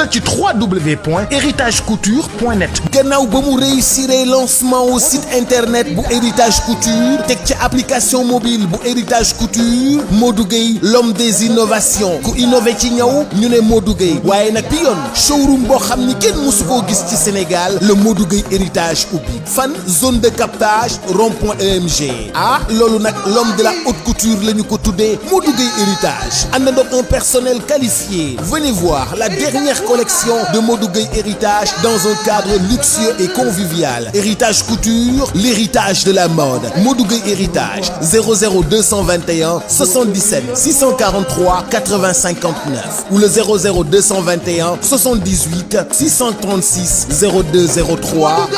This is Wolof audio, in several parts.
wala ci www.heritagecouture.net. gannaaw ba mu réussir lancement au site internet bu héritage couture teg ci application mobile bu héritage couture Modou Gueye l'homme des innovations ku innové ci ñaw ñu ne Modou Gueye waaye nag bi yoon showroom boo xam ni kenn mësu koo gis ci Sénégal le Modou Gueye héritage ubbi fan zone de captage rond-point EMG loolu nag l'homme de la haute couture la ñu ko tuddee Modou Gueye héritage ànd na un personnel qualifié. Venez voir la dernière collection de Modou Gueye héritage dans un cadre luxueux et convivial. Héritage couture, l'héritage de la mode. Modou Gueye héritage 00221 77 643 80 59 ou le 00221 78 636 0203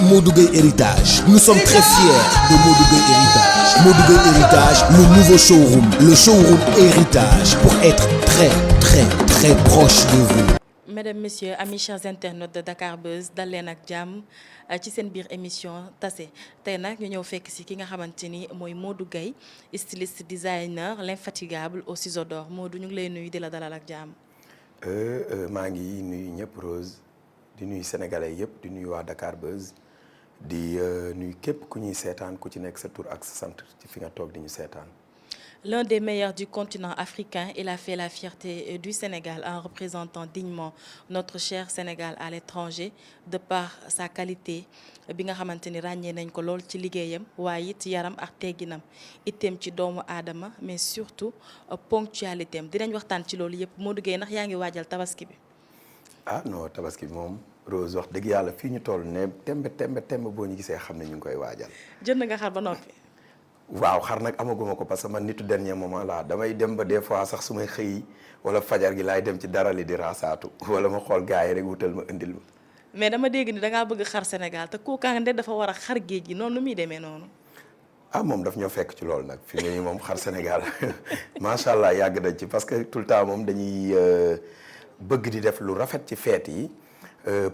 Modou Gueye héritage. Nous sommes très fiers de Modou Gueye héritage. Modou Gueye héritage, le nouveau showroom, le showroom héritage pour être très proche de vous. Mesdames, Messieurs, amis chers internautes de Dakar Buzz dal leen ak jàmm ci seen biir émission Tase tey nag ñu ñëw fekk si ki nga xamante ni mooy Modou Gueye styliste designer l'infatigable au ciseau d'or. Modou ñu ngi lay nuyu di la dalal ak jàmm. maa ngi nuyu ñëpp Rose di nuyu sénégalais yëpp di nuyu waa Dakar Buzz di nuyu képp ku ñuy seetaan ku ci nekk sa tur ak sa sant ci fi nga toog di ñu seetaan. L'un des meilleurs du continent africain, il a fait la fierté du Sénégal en représentant dignement notre cher Sénégal à l'étranger de par sa qualité bi nga xamante ni ràññee nañ ko lool ci liggéeyam waaye it yaram ak tegginam itteem ci doomu aadama mais surtout ponctualité am dinañ waxtaan ci loolu yëpp. Modou Gueye ndax yaa ngi waajal tabaski bi. Non tabaski bi moom Rose wax dëgg yàlla fii ñu toll ne tembe boo ñu gisee xam ne ñu ngi koy waajal. jënd nga xar ba noppi. waaw xar nag amaguma ko parce que man nitu dernier moment laa damay dem ba des fois sax su may xëy wala fajar gi laay dem ci dara li di raasaatu wala ma xool gars yi rek wutal ma indil ma. mais dama dégg ni da ngaa bëgg xar Sénégal te kookaa nde dafa war a xar géej gi noonu lu muy demee noonu. moom daf ñoo fekk ci loolu nag fi mu ne moom xar Sénégal macha allah yàgg nañ ci parce que tout le temps moom dañuy bëgg di def lu rafet ci feet yi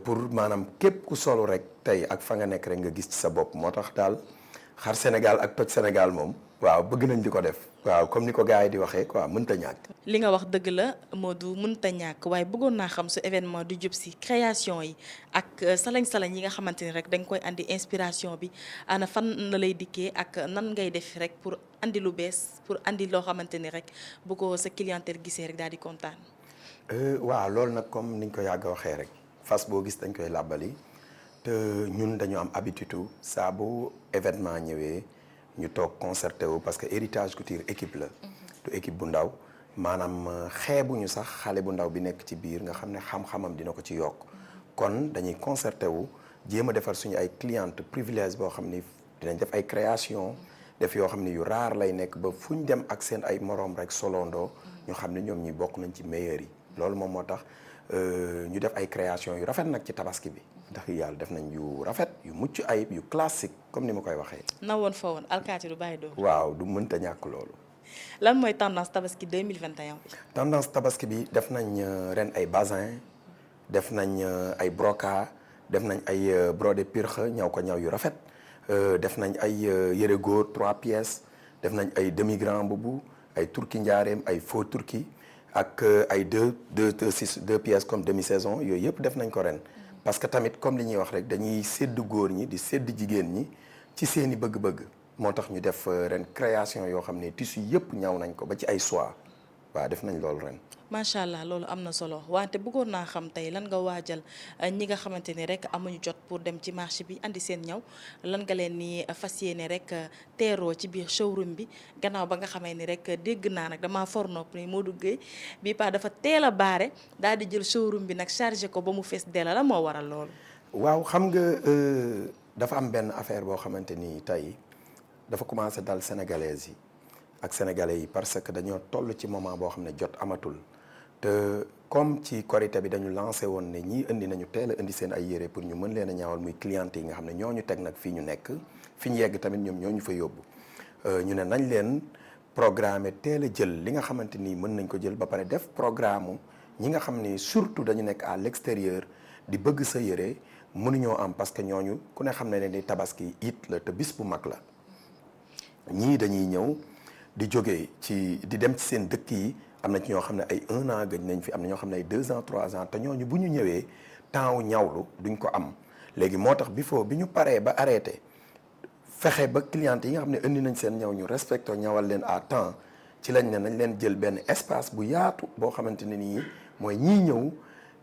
pour maanaam képp ku solo rek tey ak fa nga nekk rek nga gis ci sa bopp moo tax daal. xar Sénégal ak toj Sénégal moom waaw bëgg nañ di ko def waaw comme ni ko gars yi di waxee quoi mënta ñàkk. li nga wax dëgg la Modou mënta ñàkk waaye bëggoon naa xam su événement du jub si création yi ak salañ yi nga xamante ni rek dañ koy andi inspiration bi ana fan la lay dikkee ak nan ngay def rek pour andi lu bees pour andi loo xamante ni rek bu ko sa clientèle gisee rek daal di kontaan. waaw loolu nag comme niñ ko yàgg waxee rek fas boo gis dañ koy làbbali. te ñun dañu am habitude saa bu événement ñëwee ñu toog concerté wu parce que héritage couture équipe la. du équipe bu ndaw maanaam xeebuñu sax xale bu ndaw bi nekk ci biir nga xam ne xam-xamam dina ko ci yokk. kon dañuy concerté wu jéem a defar suñu ay cliente privilège boo xam ni dinañ def ay création def yoo xam ne yu raar lay nekk ba fu ñu dem ak seen ay moroom rek solondoo ñu xam ne ñoom ñi bokk nañ ci meilleurs yi loolu moom moo tax ñu def ay création yu rafet nag ci tabaski bi. ndax yàlla def nañ yu rafet yu mucc ayib yu classique comme ni ma koy waxee. na woon fa woon alkaati du bàyyi doo. waaw du mënta ñàkk loolu. lan mooy tendance tabaski 2021 bi. tendance tabaski bi def nañ ren ay bazin def nañ ay broca def nañ ay brodé pirxe ñaw ko ñaw yu rafet def nañ ay yëre góor 3 pièces def nañ ay demi grand boubou ay turki njaareem ay faux turki ak ay deux pièces comme demi saison yooyu yëpp def nañ ko ren. parce que tamit comme li ñuy wax rek dañuy sédd góor ñi di sédd jigéen ñi ci seeni bëgg-bëgg moo tax ñu def ren création yoo xam ne tissu yëpp ñaw nañ ko ba ci ay soie waaw def nañ loolu ren. macha allah loolu am na solo wante bëggoon naa xam tey lan nga waajal ñi nga xamante ni rek amuñu jot pour dem ci marché bi andi seen ñaw lan nga leen ni fas yéene rek teeroo ci biir showroom bi gannaaw ba nga xamee ni rek dégg naa nag damaa for nopp ni Modou Gueye bii pa dafa teel a baare daal di jël showroom bi nag chargé ko ba mu fees della la moo waral loolu. waaw xam nga dafa am benn affaire boo xamante ni tey dafa commencé dal sénégalaises yi ak sénégalais yi parce que dañoo toll ci moment boo xam ne jot amatul. te comme ci korité bi dañu lancé woon ne ñii indi nañu teel a indi seen ay yére pour ñu mën leen a ñaawal muy cliente yi nga xam ne ñoo ñu teg nag fii ñu nekk fi ñu yegg tamit ñoom ñoo ñu fa yóbbu ñu ne nañ leen programme teel a jël li nga xamante ni mën nañ ko jël ba pare def programme ñi nga xam ni surtout dañu nekk à l'extérieur di bëgg sa yére mënuñoo am parce que ñooñu ku ne xam ne ni tabaski it la te bis bu mag la ñii dañuy ñëw di jóge ci di dem ci seen dëkk yi am na ci ñoo xam ne ay 1 an gëj nañ fi am na ñoo xam ne ay 2 ans 3 ans te ñooñu bu ñu ñëwee temps wu ñawlu duñ ko am léegi moo tax bi ñu paree ba arrêté fexe ba cliente yi nga xam ne indi nañ seen ñaw ñu respecté ñawal leen à temps ci lañ ne nañ leen jël benn espace bu yaatu boo xamante ne nii mooy ñii ñëw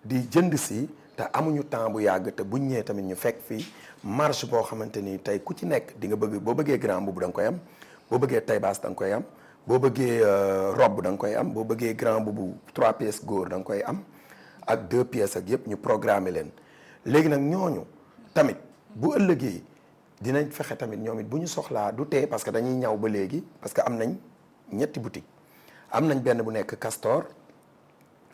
di jënd si te amuñu temps bu yàgg te buñ ñëwee tamit ñu fekk fii marge boo xamante ni tey ku ci nekk di nga bëgg boo bëggee grand boubou da nga koy am boo bëggee taille basse da nga koy am boo bëggee robe da nga koy am boo bëggee grand boubou 3 pièces góor da nga koy am ak 2 pièces ak yëpp ñu programmer leen léegi nag ñooñu tamit bu ëllëgee dinañ fexe tamit ñoom it bu ñu soxlaa du tee parce que dañuy ñaw ba léegi parce que am nañ ñetti boutique am nañ benn bu nekk Castor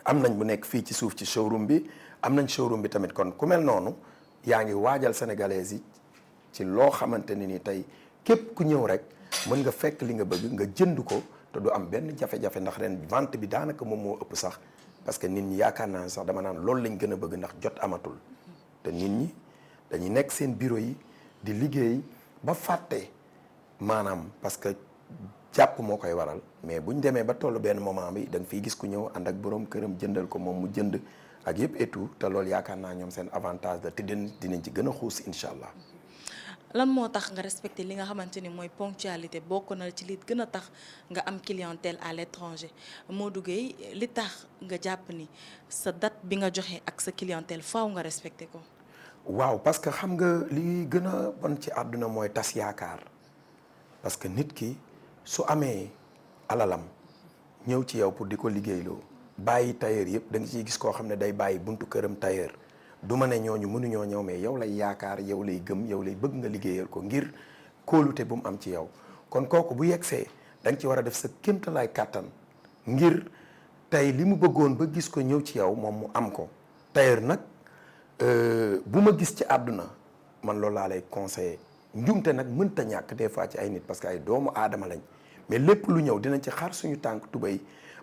am nañ bu nekk fii ci suuf ci showroom bi am nañ showroom bi tamit kon ku mel noonu yaa ngi waajal sénégalais yi ci loo xamante ne ni tey képp ku ñëw rek mën nga fekk li nga bëgg nga jënd ko te du am benn jafe-jafe ndax ren vente bi daanaka moom moo ëpp sax parce que nit ñi yaakaar naa sax dama naan loolu lañ gën a bëgg ndax jot amatul te nit ñi dañuy nekk seen bureau yi di liggéey ba fàtte maanaam parce que jàpp moo koy waral mais bu ñu demee ba tollu benn moment bi da nga fiy gis ku ñëw ànd ak borom këram jëndal ko moom mu jënd ak yëpp et tout te loolu yaakaar naa ñoom seen avantage la te dinañ ci gën a xuus incha allah. lan moo tax nga respecté li nga xamante ni mooy ponctualité bokk na ci li gën a tax nga am clientèle à l'étranger Modou Gueye li tax nga jàpp ni sa date bi nga joxe ak sa clientèle faaw nga respecté ko. waaw parce que xam nga li gën a bon ci àdduna mooy tas yaakaar parce que nit ki su amee alalam ñëw ci yow pour di ko liggéeyloo bàyyi tailleur yëpp da nga ciy gis koo xam ne day bàyyi buntu këram tailleur du ma ne ñooñu mënuñoo ñëw mais yow lay yaakaar yow lay gëm yow lay bëgg nga liggéeyal ko ngir kóolute bu mu am ci yow kon kooku bu yegsee da nga ci war a def sa kéemtalaay kàttan ngir tey li mu bëggoon ba gis ko ñëw ci yow moom mu am ko tailleur nag bu ma gis ci àdduna man loolu laa lay conseiller njumte nag mënta ñàkk des fois ci ay nit parce que ay doomu aadama lañ mais lépp lu ñëw dinañ ci xar suñu tànk tubéy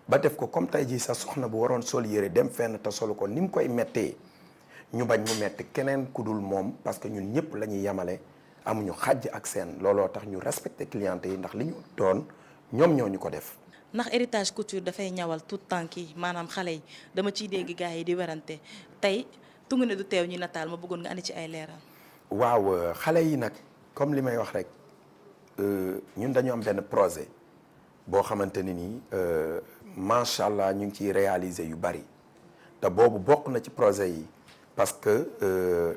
ba def ko comme tey jii sa soxna bu waroon sol yére dem fenn te solu ko ni mu koy mettee ñu bañ mu metti keneen ku dul moom parce que ñun ñëpp la ñuy yemale amuñu xàjj ak seen looloo tax ñu respecté cliente yi ndax li ñu doon ñoom ñoo ñu ko def. ndax héritage couture dafay ñawal tout tànk yi maanaam xale yi dama ciy dégg gars yi di werante tey tungu ne du teew ñu nataal ma bëggoon nga andi ci ay leeral. waaw xale yi nag comme li may wax rek ñun dañu am benn projet boo xamante ne nii macha allah ñu ngi ciy réaliser yu bari te boobu bokk na ci projet yi parce que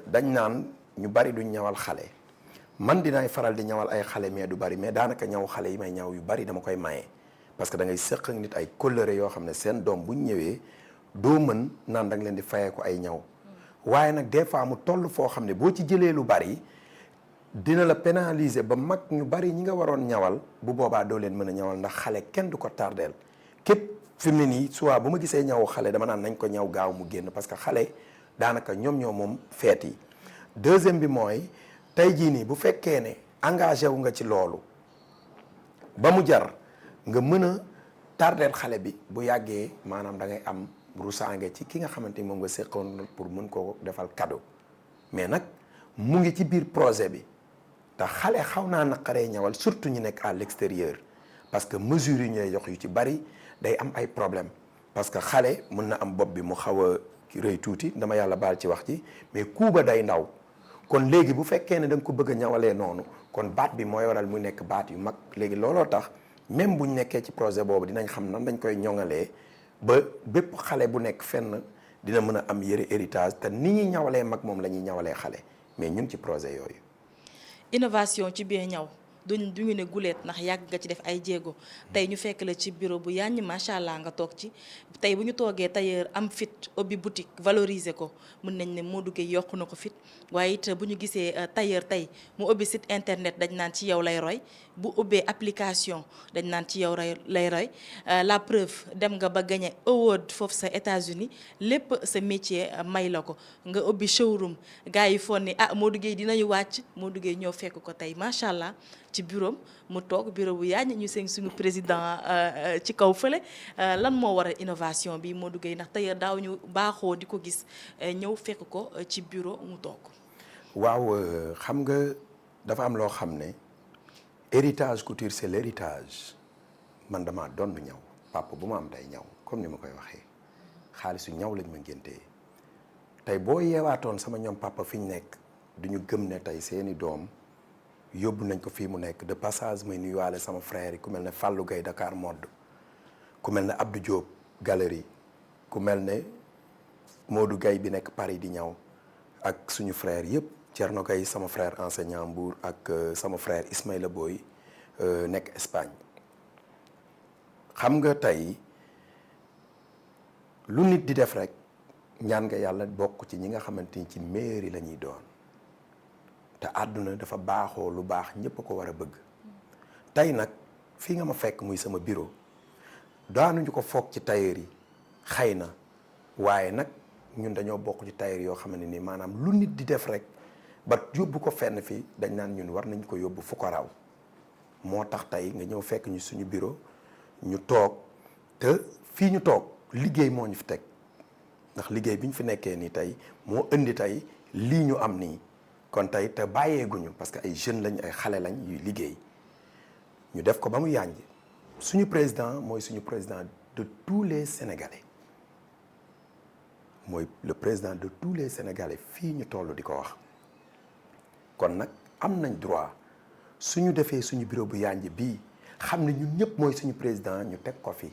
dañ naan ñu bari duñ ñawal xale man dinaay faral di ñawal ay xale mais du bari mais daanaka ñaw xale yi may ñaw yu bari dama koy maye parce que da ngay sëq ak nit ay kóllëre yoo xam ne seen doom buñ ñëwee doo mën naan da nga leen di fayee ko ay ñaw waaye nag des fois mu toll foo xam ne boo ci jëlee lu bari dina la pénaliser ba mag ñu bari ñi nga waroon ñawal bu boobaa doo leen mën a ñawal ndax xale kenn du ko tardeel képp fi mu ne nii soit bu ma gisee ñawu xale dama naan nañ ko ñaw gaaw mu génn parce que xale daanaka ñoom ñoo moom feet yi deuxième bi mooy tey jii nii bu fekkee ne engagé wu nga ci loolu ba mu jar nga mën a tardeel xale bi bu yàggee maanaam da ngay am rusaange ci ki nga xamante ni moom nga seqoon pour mën koo defal cadeau mais nag mu ngi ci biir projet bi te xale xaw naa naqaree ñawal surtout ñu nekk à l'extérieur parce que mesures yi ñuy jox yu ci bari day am ay problème parce que xale mën na am bopp bi mu xaw a rëy tuuti dama yàlla baal ci wax ji mais kuuba day ndaw kon léegi bu fekkee ne da nga ko bëgg a ñawalee noonu kon baat bi mooy waral mu nekk baat yu mag léegi looloo tax même buñ nekkee ci projet boobu dinañ xam nan dañ koy ñoŋalee ba bépp xale bu nekk fenn dina mën a am yëre héritage te ni ñuy ñawalee mag moom la ñuy ñawalee xale mais ñun ci projet yooyu. innovation ci biir ñaw duñu ne guleet ndax yàgg nga ci def ay jéego tey ñu fekk la ci bureau bu yàññ macha allah nga toog ci tey bu ñu toogee tailleur am fit ubbi boutique valoriser ko mën nañ ne Modou Gueye yokku na ko fit waaye it bu ñu gisee tailleur tey mu ubbi site internet dañ naan ci yow lay roy bu ubbee application dañ naan ci yow lay roy la preuve dem nga ba gagné award foofu sa États-Unis lépp sa métier may la ko nga ubbi showroom gars yi foon ni Modou Gueye dinañu wàcc Modou Gueye ñëw fekk ko tey macha allah. ci bureau mu toog bureau bu yaañ ñu seen suñu président ci kaw fële lan moo waral innovation bi Modou Gueye ndax tey daaw ñu baaxoo di ko gis ñëw fekk ko ci bureau mu toog. waaw xam nga dafa am loo xam ne héritage couture c'est l'héritage man dama doon ñaw papa bu ma am day ñaw comme ni ma koy waxee xaalisu ñaw lañ ma ngéntee tey boo yeewaatoon sama ñoom papa fi ñu nekk du ñu gëm ne tey seeni doom yóbbu nañ ko fii mu nekk de passage may nuyuwaale sama frère yi ku mel ne Fallou Gueye Dakar Mode ku mel ne Abdou Diop Galerie ku mel ne Modou Gueye bi nekk Paris di ñaw ak suñu frère yëpp Thierno Gueye sama frère enseignant Mbour ak sama frère Ismaïla Boy nekk Espagne xam nga tey lu nit di def rek ñaan nga yàlla bokk ci ñi nga xamante ni ci mairie la ñuy doon te àdduna dafa baaxoo lu baax ñëpp a ko war a bëgg tey nag fii nga ma fekk muy sama bureau daanuñu ko foog ci tailleur yi xëy na waaye nag ñun dañoo bokk ci tailleur yoo xam ne nii maanaam lu nit di def rek ba yóbbu ko fenn fii dañ naan ñun war nañ ko yóbbu fu ko raw moo tax tey nga ñëw fekk ñu suñu bureau ñu toog te fii ñu toog liggéey moo ñu fi teg ndax liggéey bi ñu fi nekkee nii tey moo indi tey lii ñu am nii kon tey te bàyyeeguñu parce que ay jeunes lañ ay xale lañ yuy liggéey ñu def ko ba mu yànj suñu président mooy suñu président de tous les Sénégalais mooy le président de tous les Sénégalais fii ñu toll di ko wax kon nag am nañ droit suñu defee suñu bureau bu yànj bii xam ne ñun ñëpp mooy suñu président ñu teg ko fi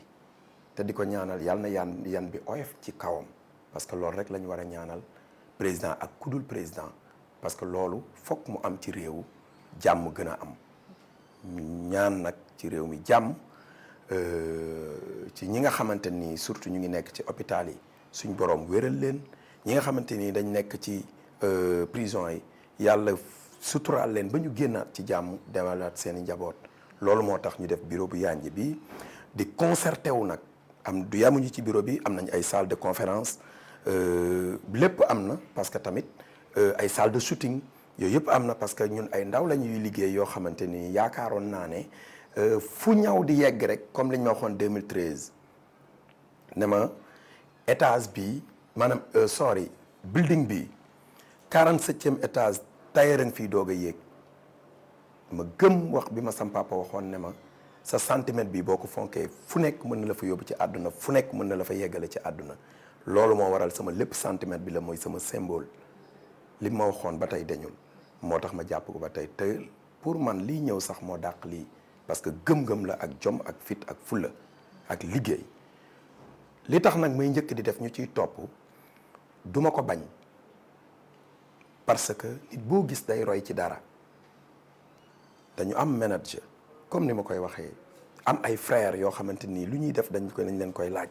te di ko ñaanal yàlla na yan bi oyof ci kawam parce que loolu rek la ñu war a ñaanal président ak kudul président parce que loolu fokk mu am ci réew jàmm gën a am ñaan nag ci réew mi jàmm ci ñi nga xamante ni surtout ñu ngi nekk ci hôpital yi suñ borom wéral leen ñi nga xamante ni dañ nekk ci prison yi yàlla suturaal leen ba ñu génnaat ci jàmm demalaat seen i njaboot loolu moo tax ñu def bureau bu yànj bi di concerté wu nag am du yamuñu ci bureau bi am nañ ay salle de conférence lépp am na parce que tamit ay salle de shooting yooyu yëpp am na parce que ñun ay ndaw la ñuy liggéey yoo xamante ni yaakaaroon naa ne fu ñaw di yegg rek comme li ñu ma waxoon 2013 ne ma étage bi maanaam building bi 47e étage tailleur a ngi fiy doog a yéeg ma gëm wax bi ma sam papa waxoon ne ma sa centimètre bi boo ko fonkee fu nekk mën na la fa yóbbu ci àdduna fu nekk mën na la fa yeggale ci àdduna loolu moo waral sama lépp centimètre bi la mooy sama symbole li ma waxoon ba tey dañul moo tax ma jàpp ko ba tey te pour man lii ñëw sax moo dàq lii parce que gëm-gëm la ak jom ak fit ak fulla ak liggéey li tax nag may njëkk di def ñu ciy topp duma ko bañ parce que nit boo gis day roy ci dara dañu am manager comme ni ma koy waxee am ay frères yoo xamante nii lu ñuy def dañ leen koy laaj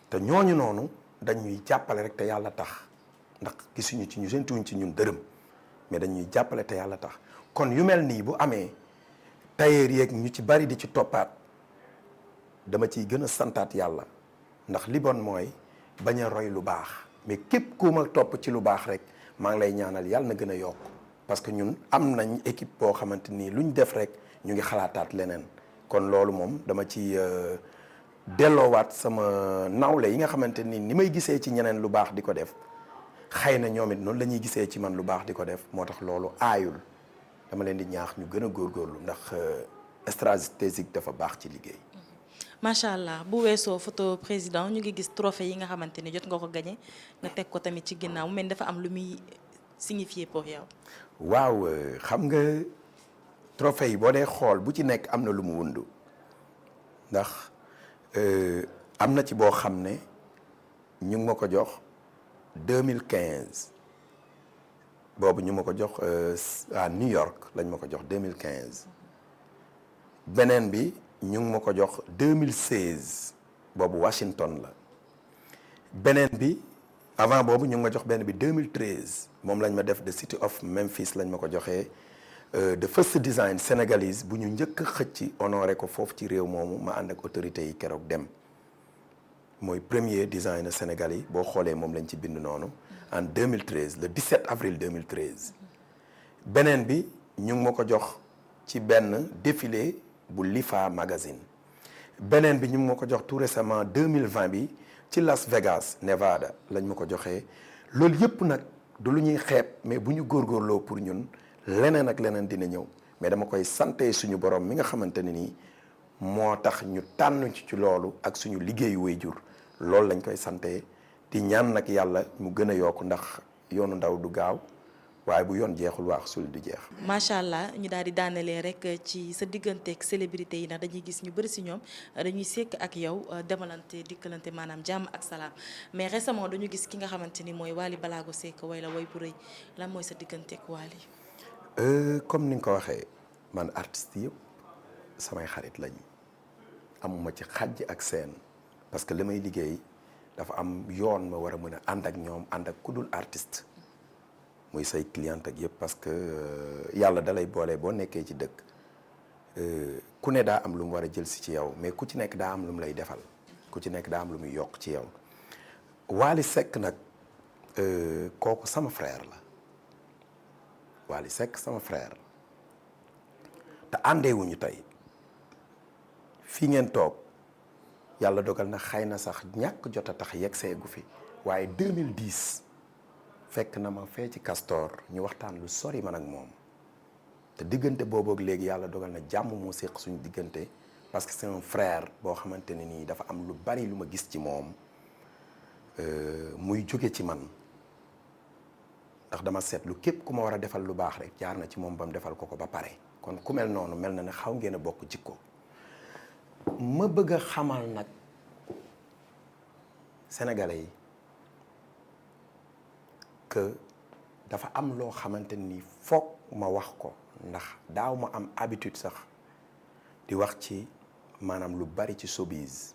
te ñooñu noonu dañuy jàppale rek te yàlla tax ndax gisuñu ci ñu seentuñ ci ñun dërëm mais dañuy jàppale te yàlla tax kon yu mel nii bu amee tailleur yeeg ñu ci bari di ci toppaat dama ciy gën a santaat yàlla ndax li bon mooy bañ a roy lu baax mais képp ku ma topp ci lu baax rek maa ngi lay ñaanal yàlla na gën a yokk parce que ñun am nañ équipe boo xamante nii lu ñu def rek ñu ngi xalaataat leneen kon loolu moom dama ci delloowaat sama nawle yi nga xamante ni may gisee ci ñeneen lu baax di ko def xëy na ñoom it noonu la ñuy gisee ci man lu baax di ko def moo tax loolu aayul dama leen di ñaax ñu gën a góorgóorlu ndax stratégique dafa baax ci liggéey. macha allah bu weesoo photo président ñu ngi gis trophée yi nga xamante ni jot nga ko gagné nga teg ko tamit ci ginnaaw mu mel dafa am lu muy signifier pour yow. waaw xam nga trophée yi boo dee xool bu ci nekk am na lu mu wundu ndax am na ci boo xam ne ñu ngi ma ko jox 2015 boobu ñu ma ko jox à New York lañ ma ko jox 2015 beneen bi ñu ngi ma ko jox 2016 boobu Washington la beneen bi avant boobu ñu ngi ma jox benn bi 2013 moom lañ ma def the city of Memphis lañ ma ko joxee the first design sénégalise bu ñu njëkk a xëcc honoré ko foofu ci réew moomu ma ànd ak autorités yi keroog dem mooy premier designer sénégalais boo xoolee moom lañ ci bind noonu en 2013 le 17 avril 2013 beneen bi ñu ngi ma ko jox ci benn défilé bu Lifa magazine beneen bi ñu ngi ma ko jox tout récemment 2020 bi ci Las Vegas Nevada lañ ma ko joxee loolu yëpp nag du lu ñuy xeeb mais bu ñu góorgóorloo pour ñun leneen ak leneen dina ñëw mais dama koy santé suñu borom mi nga xamante ne nii moo tax ñu tànn ci loolu ak suñu liggéeyu waajur loolu lañ koy sante di ñaan nag yàlla mu gën a yokk ndax yoonu ndaw du gaaw waaye bu yoon jeexul waax sul du jeex. macha allah ñu daal di daanelee rek ci sa digganteeg célébrité yi ndax dañuy gis ñu bëri si ñoom dañuy sekk ak yow demalante dikkalante maanaam jàmm ak salaam mais récemment dañu gis ki nga xamante ni mooy Wally Ballago Seck way la way bu rëy lan mooy sa digganteeg Wally. comme ni nga ko waxee man artiste yëpp samay xarit lañu amuma ci xàjj ak seen parce que li may liggéey dafa am yoon ma war a mën a ànd ak ñoom ànd ak ku dul artiste. muy say client ak yëpp parce que yàlla dalay boole boo nekkee ci dëkk ku ne daa am lu mu war a jël si ci yow mais ku ci nekk daa am lu mu lay defal ku ci nekk daa am lu muy yokk ci yow. Wally Seck nag kooku sama frère la Wally Seck sama frère te àndeewuñu tey fii ngeen toog yàlla dogal na xëy na sax ñàkk jot a tax yegg seegu fi waaye 2010. fekk na ma fee ci Castor ñu waxtaan lu sori man ak moom te diggante boobu ak léegi yàlla dogal na jàmm moo séq suñu diggante parce que c'est un frère boo xamante ne nii dafa am lu bari lu ma gis ci moom muy jóge ci man ndax dama seetlu képp ku ma war a defal lu baax rek jaar na ci moom ba mu defal ko ba pare kon ku mel noonu mel na ne xaw ngeen a bokk jikko ma bëgg a xamal nag sénégalais yi que dafa am loo xamante ni foog ma wax ko ndax daaw ma am habitude sax di wax ci maanaam lu bari ci showbiz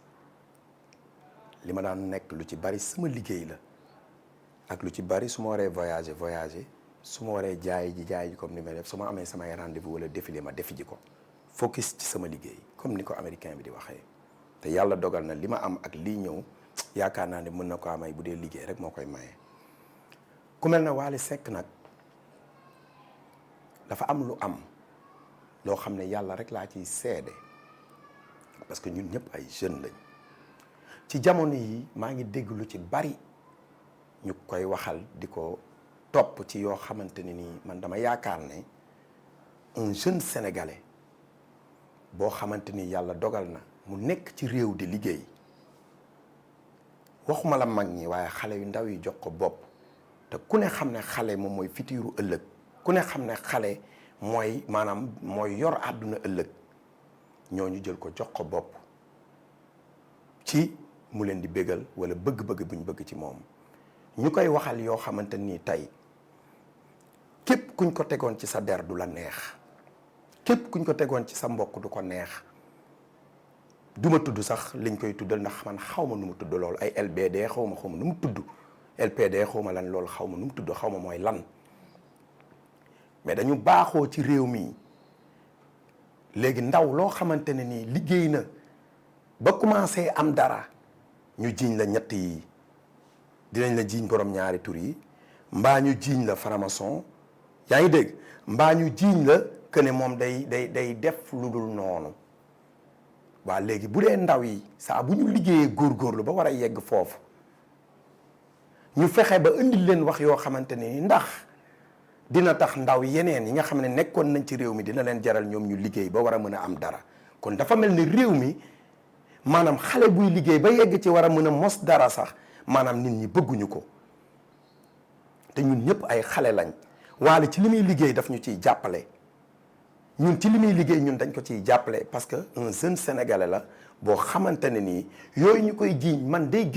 li ma daan nekk lu ci bari sama liggéey la ak lu ci bari su ma waree voyager su ma waree jaay ji comme ni may def su ma amee samay rendez-vous wala défilé ma defi ji ko focus ci sama liggéey comme ni ko américain bi di waxee te yàlla dogal na li ma am ak lii ñëw yaakaar naa ne mën na ko amay bu dee liggéey rek moo koy maye. ku mel na Wally Seck nag dafa am lu am loo xam ne yàlla rek laa ciy seede parce que ñun ñëpp ay jeunes lañ ci jamono yi maa ngi dégg lu ci bari ñu koy waxal di ko topp ci yoo xamante ne nii man dama yaakaar ne un jeune sénégalais boo xamante ni yàlla dogal na mu nekk ci réew di liggéey waxuma la mag ñi waaye xale yu ndaw yi jox ko bopp. te ku ne xam ne xale moom mooy fitiiru ëllëg ku ne xam ne xale mooy maanaam mooy yor àdduna ëllëg ñooñu jël ko jox ko bopp ci mu leen di bégal wala bëgg-bëgg bu ñu bëgg ci moom ñu koy waxal yoo xamante nii tey képp kuñ ko tegoon ci sa der du la neex képp kuñ ko tegoon ci sa mbokk du ko neex duma tudd sax liñ koy tuddal ndax man xaw ma nu mu tudd loolu ay LBD xaw ma nu mu tudd LPD xawma lan loolu xaw ma nu mu tudd xaw ma mooy lan mais dañu baaxoo ci réew mi léegi ndaw loo xamante ne nii liggéey na ba commencé am dara ñu jiiñ la ñett yi dinañ la jiiñ borom ñaari tur yi mbaa ñu jiiñ la franc-maçon yaa ngi dégg mbaa ñu jiiñ la que ne moom day def lu dul noonu waa léegi bu dee ndaw yi saa bu ñu liggéeyee góorgóorlu ba war a yegg foofu ñu fexe ba indil leen wax yoo xamante ne ndax dina tax ndaw yeneen yi nga xam ne nekkoon nañ ci réew mi dina leen jaral ñoom ñu liggéey ba war a mën a am dara kon dafa mel ni réew mi maanaam xale buy liggéey ba yegg ci war a mën a mos dara sax maanaam nit ñi bëgguñu ko te ñun ñëpp ay xale lañ Wally ci li muy liggéey daf ñu ciy jàppale ñun ci li muy liggéey ñun dañ ko ciy jàppale parce que un jeune sénégalais la boo xamante ne nii yooyu ñu koy jiiñ man de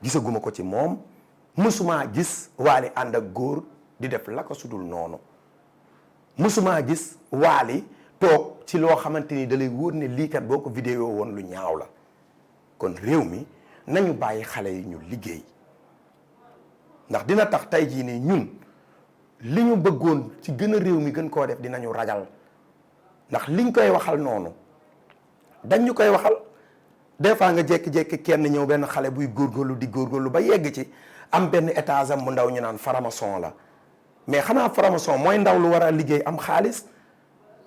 gisaguma ko ci moom mësumaa gis Wally ànd ak góor di def la ko sudul noonu mësumaa gis Wally toog ci loo xamante ni da lay wóor ne lii kat boo ko vidéo woon lu ñaaw la kon réew mi nañu bàyyi xale yi ñu liggéey ndax dina tax tey jii nii ñun li ñu bëggoon ci gën a réew mi gën koo def dinañu ragal ndax liñ koy waxal noonu dañ ñu koy waxal des fois nga jékki-jékki kenn ñëw benn xale buy góorgóorlu ba yegg ci am benn étage am bu ndaw ñu naan franc-maçon la mais xanaa franc-maçon mooy ndaw lu war a liggéey am xaalis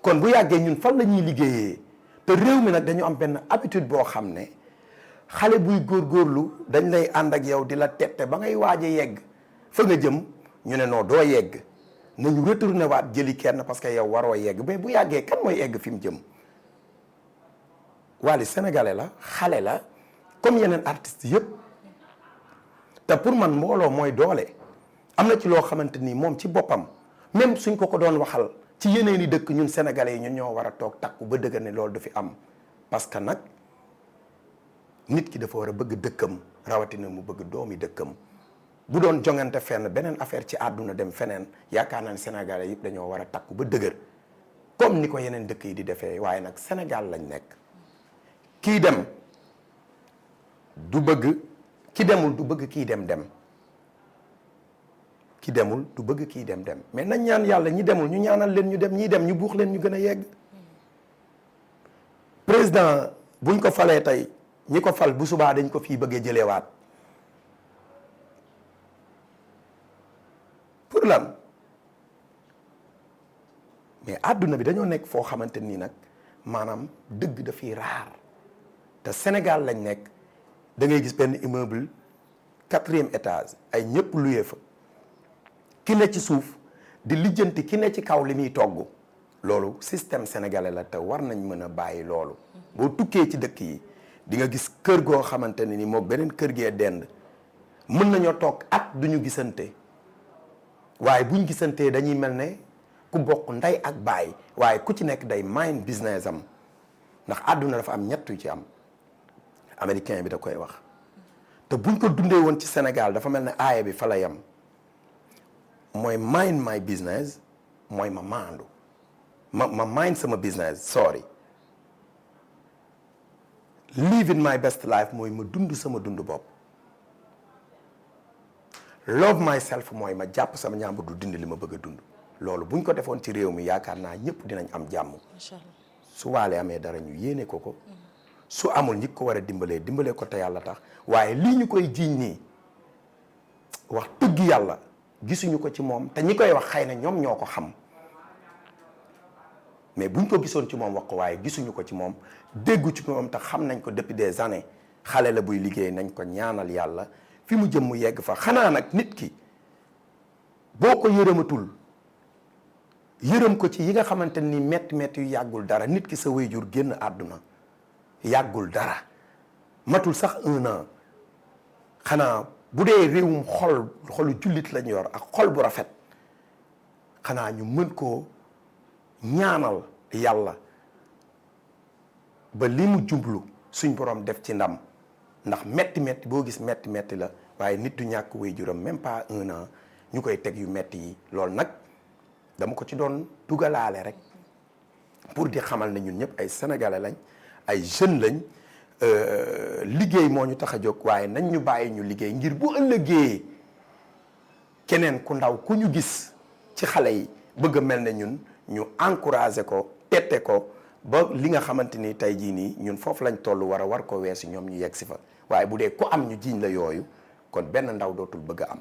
kon bu yàggee ñun fan la ñuy liggéeyee te réew mi nag dañu am benn habitude boo xam ne xale buy góorgóorlu dañ lay ànd ak yow di la tette ba ngay waaj a yegg fa nga jëm ñu ne noo doo yegg nañu retourné waat jëli kenn parce que yow waroo yegg mais bu yàggee kan mooy egg fi mu jëm. Wally sénégalais la xale la comme yeneen artistes yëpp te pour man mbooloo mooy doole. am na ci loo xamante ni moom ci boppam même suñ ko doon waxal ci yeneen i dëkk ñun sénégalais yi ñun ñoo war a toog takku ba dëgg ne loolu du fi am parce que nag nit ki dafa war a bëgg dëkkam rawatina mu bëgg doomi dëkkam. bu doon jongante fenn beneen affaire ci àdduna dem feneen yaakaar naa ne sénégalais yëpp dañoo war a takku ba dëgër comme ni ko yeneen dëkk yi di defee waaye nag Sénégal lañ nekk. kii dem du bëgg ki demul du bëgg kii dem. ki demul du bëgg kii dem mais nañ ñaan yàlla ñi demul ñu ñaanal leen ñu dem ñii dem ñu buux leen ñu gën a yegg. président buñ ko falee tey ñi ko fal bu subaa dañ ko fii bëggee jëlewaat pour lan mais àdduna bi dañoo nekk foo xamante nii nag maanaam dëgg dafay raar te Sénégal lañ nekk da ngay gis benn immeuble 4e étage ay ñëpp luyee fa ki ne ci suuf di lijjanti ki ne ci kaw li muy togg loolu système sénégalais la te war nañ mën a bàyyi loolu. boo tukkee ci dëkk yi di nga gis kër goo xamante ne ni moom beneen kër gee dend mën nañoo toog at duñu gisante waaye buñ gisantee dañuy mel ne ku bokk ndey ak baay waaye ku ci nekk day mind business am ndax àdduna dafa am ñett yu ci am américain bi da koy wax te buñ ko dundee woon ci Sénégal dafa mel ne aaya bi fa la yam mooy mind my business mooy ma maandu ma mind sama business sorry living my best life mooy ma dund sama dund bopp love myself mooy ma jàpp sama ñaambur du dund li ma bëgg a dund loolu buñ ko defoon ci réew mi yaakaar naa ñëpp dinañ am jàmm. Incha Allah. su Wally amee dara ñu yéene ko su amul ñi ko war a dimbalee ko te yàlla tax waaye lii ñu koy jiiñ nii wax dëgg yàlla gisuñu ko ci moom te ñi koy wax xëy na ñoom ñoo ko xam mais buñ ko gisoon ci moom wax ko waaye gisuñu ko ci moom déggu ci moom te xam nañ ko depuis des années xale la buy liggéey nañ ko ñaanal yàlla fi mu jëm mu yegg fa xanaa nag nit ki boo ko yërëmatul yërëm ko ci yi nga xamante ni metti yu yàggul dara nit ki sa waajur génn àdduna yàggul dara matul sax 1 an xanaa bu dee réewum xolu jullit lañ yor ak xol bu rafet xanaa ñu mën koo ñaanal yàlla ba li mu jublu suñ borom def ci ndam ndax metti boo gis metti la waaye nit du ñàkk waajuram même pas 1 an ñu koy teg yu metti yi loolu nag dama ko ci doon dugalaale rek pour di xamal ne ñun ñëpp ay sénégalais lañ ay jeunes lañ liggéey moo ñu tax a jóg waaye nañ ñu bàyyi ñu liggéey ngir bu ëllëgee keneen ku ndaw ku ñu gis ci xale yi bëgg a mel ne ñun ñu encouragé ko tette ko ba li nga xamante ni tey jii nii ñun foofu lañ toll war ko weesu ñoom ñu yegg si fa waaye bu dee ku am ñu jiiñ la yooyu kon benn ndaw dootul bëgg a am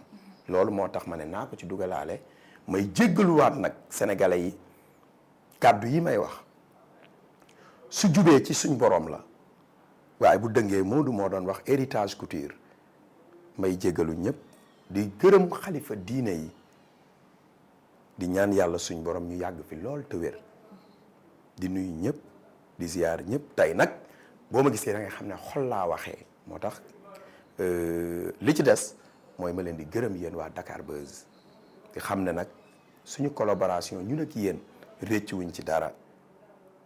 loolu moo tax ma ne naa ko ci dugalaale may jéggaluwaat nag sénégalais yi kàddu yi may wax su jubee ci suñ borom la waaye bu dëngee Modou moo doon wax héritage couture may jéggalu ñëpp di gërëm xalifa diine yi di ñaan yàlla suñ borom ñu yàgg fi lool te wér di nuyu ñëpp di ziyaar ñëpp tey nag boo ma gisee da nga xam ne xol laa waxee moo tax li ci des mooy ma leen di gërëm yéen waa Dakar Buzz di xam ne nag suñu collaboration ñun ak yéen réccu wuñ ci dara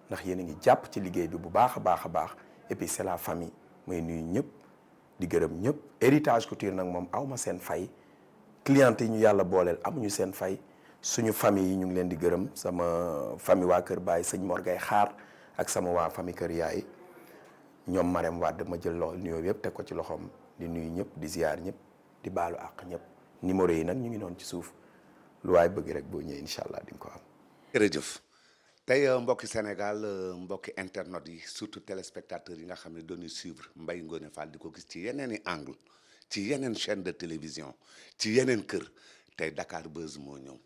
ndax yéen a ngi jàpp ci liggéey bi bu baax a baax a baax et puis c'est la famille may nuyu ñëpp di gërëm ñëpp héritage couture nag moom awma seen fay cliente yi ñu yàlla booleel amuñu seen fay suñu famille yi ñu ngi leen di gërëm sama famille waa kër Baye sëñ Mor Gay xaar ak sama waa famille kër yaay ñoom Marème Wade ma jël nuyoo yëpp teg ko ci loxoom di nuyu ñëpp di ziyaar ñëpp di baalu àq ñëpp numéro yi nag ñu ngi noonu ci suuf lu waay bëgg rek boo ñëwee incha allah di nga ko am. jërëjëf tey mbokki Sénégal mbokki internet yi surtout téléspectateurs yi nga xam ne doon suivre Mbaye Ngoné Fall di ko gis ci yeneen i angle ci yeneen chaîne de télévision ci yeneen kër tey Dakar Buzz moo ñëw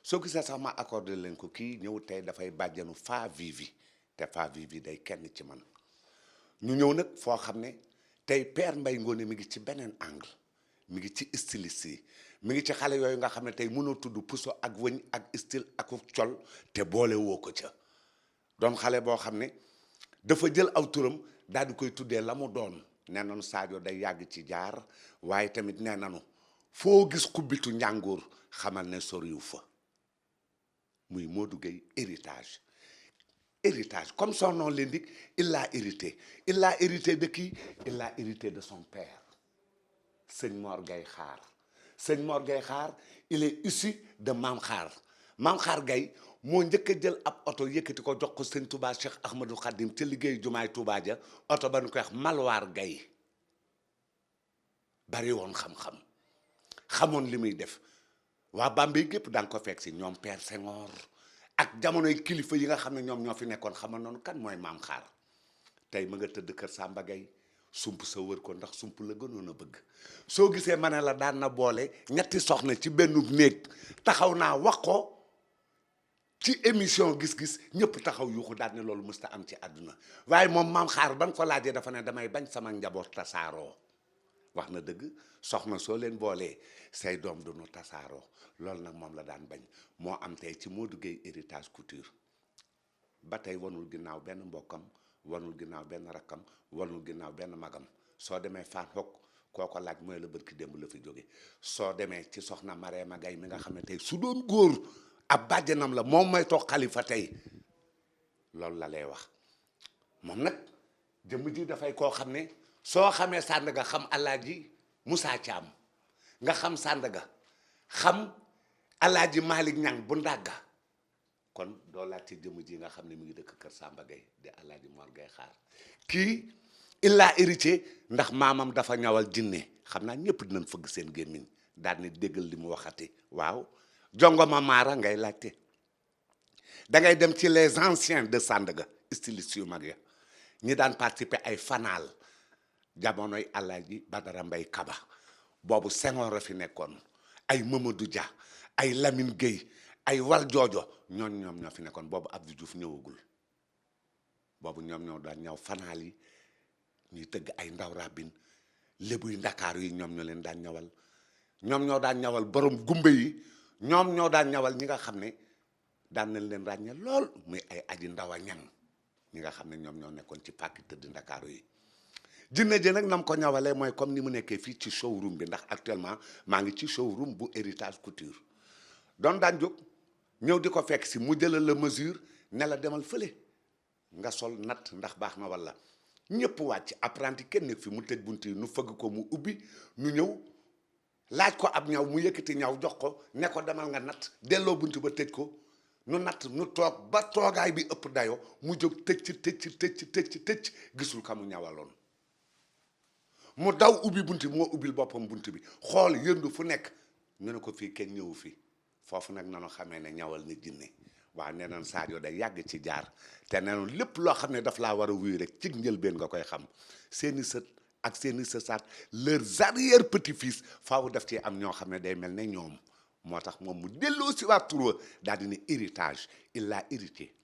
soo gisee sax ma accordé leen ko kii ñëw tey dafay bàjjanu Fa Vivi te Fa Vivi day kenn ci man ñu ñëw nag foo xam ne tey Père Mbaye Ngoné mi ngi ci beneen angle mi ngi ci styliste yi mi ngi ci xale yooyu nga xam ne tey mënoo tudd puso ak wëñ ak style ak col te boole woo ko ca doon xale boo xam ne dafa jël aw turam daal di koy tuddee la mu doon nee nanu Sadio day yàgg ci jaar waaye tamit nee nanu foo gis xubbitu njàngoor xamal ne soriw fa muy Modou Gueye héritage comme son nom l'indique il l'a hérité de qui? Il l'a hérité de son père sëñ Mor Gueye Xaar sëñ Mor Gueye Xaar il est issu de Maam Xaar Gueye moo njëkk a jël ab oto yëkkati ko jox ko sëñ Touba Cheikh Ahmadou Khadim ca liggéey jumaay Touba ja oto ba ñu koy wax Malwaar Gueye bari woon xam-xam xamoon li muy def waa Bambey gépp daan ko fekk si ñoom Père Senghor ak jamonoy kilifa yi nga xam ne ñoom ñoo fi nekkoon xamal noonu kan mooy Maam Xaar tey ma nga tëdd kër Samba Gueye sump sa wër ko ndax sump la gënoon a bëgg soo gisee ma ne la daan na boole ñetti soxna ci benn néeg taxaw naa wax ko ci émission gis-gis ñëpp taxaw yuuxu daal ne loolu mësta am ci àdduna waaye moom Maam Xaar ban ko laajee dafa ne damay bañ sama njaboot tasaaroo wax na dëgg soxna soo leen boolee say doom duñu tasaaroo loolu nag moom la daan bañ moo am tey ci Modou Gueye héritage couture ba tey wanul ginnaaw benn mbokkam wanul ginnaaw benn rakkam wanul ginnaaw benn magam soo demee Fan Hock kooko laaj mooy la bërki démb la fi jóge soo demee ci soxna Marème Gaye mi nga xam ne tey su doon góor ab bàjjanam la moom mooy toog xalifa tey loolu la lay wax moom nag jëmm ji dafay koo xam ne soo xamee Sandaga xam Alaaji Moussa Thiam nga xam Sandaga xam Alaaji Malick Niang bu Ndàgga kon doo laaj ci jëmm ji nga xam ne mi ngi dëkk kër Samba Gueye di Alaaji Mor Gueye Xaar kii il l'a hérité ndax maamam dafa ñawal jinne xam naa ñëpp dinañ fëgg seen gémmiñ daal ni déggal li mu waxati waaw jongoma maara ngay laajte da ngay dem ci les anciens de Sandaga stylistes yu mag ya ñi daan participer ay fanaal jamonoy Alaaji Badara Mbay Kaba boobu Senghor a fi nekkoon ay Mamadou Dia ay Lamine Gueye ay Wal Joojo ñoom ñoo fi nekkoon boobu Abdou Diouf ñëwagul boobu ñoom ñoo daan ñaw fanaal yi ñuy tëgg ay ndaw rabin lébuy Ndakaaru yi ñoom ñoo leen daan ñawal ñoom ñoo daan ñawal borom gumbe yi ñoom ñoo daan ñawal ñi nga xam ne daan nañ leen ràññee lool muy ay aji ndaw a ñan ñi nga xam ne ñoom ñoo nekkoon ci pàkki tëdd Ndakaaru yi jinne ji nag nam ko ñawalee mooy comme ni mu nekkee fii ci showroom bi ndax actuellement maa ngi ci showroom bu héritage couture doon daan jóg ñëw di ko fekk si mu jëlal la mesure ne la demal fële nga sol natt ndax baax na walla ñëpp wàcc apprenti kenn nekk fi mu tëj bunt yi nu fëgg ko mu ubbi nu ñëw laaj ko ab ñaw mu yëkkati ñaw jox ko ne ko demal nga natt delloo bunt ba tëj ko nu natt nu toog ba toogaay bi ëpp dayo mu jóg tëj gisul ka mu ñawaloon mu daw ubbi bunt bi moo ubbil boppam bunt bi xool yëndu fu nekk ñu ne ko fii kenn ñëwu fi foofu nag nanu xamee ne ñawal nit jinne waaw nee nañ Sadio day yàgg ci jaar te nee nañ lépp loo xam ne daf laa war a wuyu rek ci njëlbeen nga koy xam seeni sët ak seeni sësaat leurs arrière petit-fils faaw daf ci am ñoo xam ne day mel ne ñoom moo tax moom mu delloo si waat tur daal di ne héritage il l'a hérité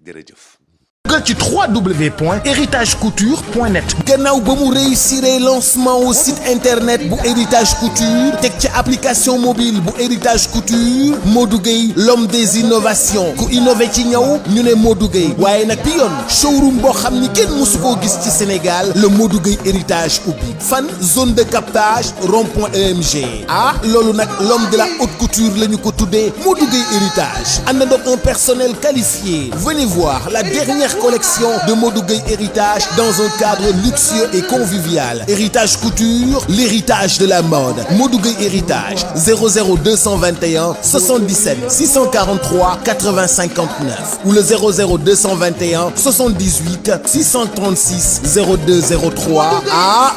jërëjëf. dugal ci www.héritagecouture.net gannaaw ba mu réussir lancement au site internet bu héritage couture teg ci application mobile bu héritage couture Modou Gueye l'homme des innovations ku innové ci ñaw ñu ne Modou Gueye waaye nag bi yoon showroom boo xam ni kenn mësu koo gis ci Sénégal le Modou Gueye héritage ubbi fan zone de captage rond-point EMG loolu nag l'homme de la haute couture la ñu ko tuddee Modou Gueye héritage ànd ak un personnel qualifié venez voir la dernière collection de Modou Gueye héritage dans un cadre luxueux et convivial. Héritage couture, l'héritage de la mode. Modou Gueye héritage 00221 77 643 80 59 ou le 00221 78 636 0203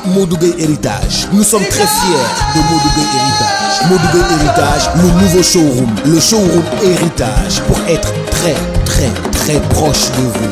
Modou Gueye héritage. Nous sommes très fiers de Modou Gueye héritage. Modou Gueye héritage, le nouveau showroom, le showroom héritage pour être très proche de vous.